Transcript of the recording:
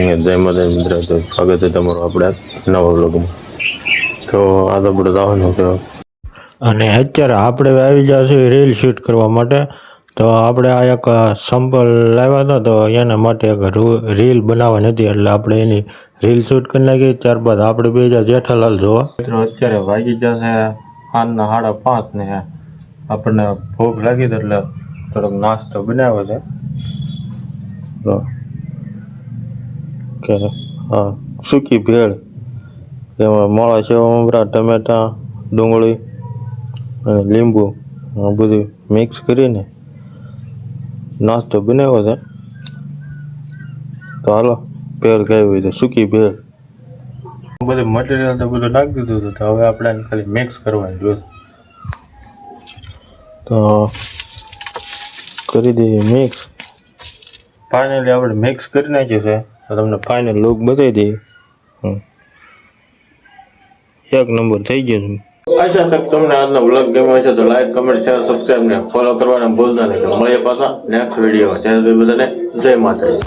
જય માતા મિત્ર, તો સ્વાગત છે તમારું આપણે નવા વ્લોગમાં. તો આ તો બધું આવવાનું તો અને અત્યારે આપણે આવી ગયા છે રીલ શૂટ કરવા માટે. તો આપણે આ એક સંપલ લાવ્યા હતા, તો એના માટે એક રીલ બનાવવાની હતી, એટલે આપણે એની રીલ શૂટ કરી નાખી. ત્યારબાદ આપણે બે જેઠાલાલ જોવા. મિત્રો અત્યારે વાગી જશે સાંજના 5:30 ને આપણને ભૂખ લાગી હતી, એટલે થોડોક નાસ્તો બનાવ્યો છે. તો કે હા, સૂકી ભેળ, એમાં મોળા સેવા મમરા, ટમેટા, ડુંગળી અને લીંબુ આ બધું મિક્સ કરીને નાસ્તો બનાવ્યો છે. તો હાલો ભેળ ખાવી હોય તો સૂકી ભેળ. બધું મટીરિયલ તો બધું નાખી દીધું હતું, તો હવે આપણે એને ખાલી મિક્સ કરવાની જોઈશે. તો કરી દઈએ મિક્સ. ફાઇનલી આપણે મિક્સ કરી નાખ્યું છે. તો તમને ફાઇનલ લુક બતાવી દઈએ. એક નંબર થઈ ગયો છે. આશા તક તમને આજનો વ્લોગ ગમ્યો હશે તો લાઈક, કમેન્ટ, શેર, સબસ્ક્રાઈબ ને ફોલો કરવાના ભૂલતા નહીં. મળીએ પાછા નેક્સ્ટ વિડીયોમાં. ત્યાં સુધી બધાને જય માતાજી.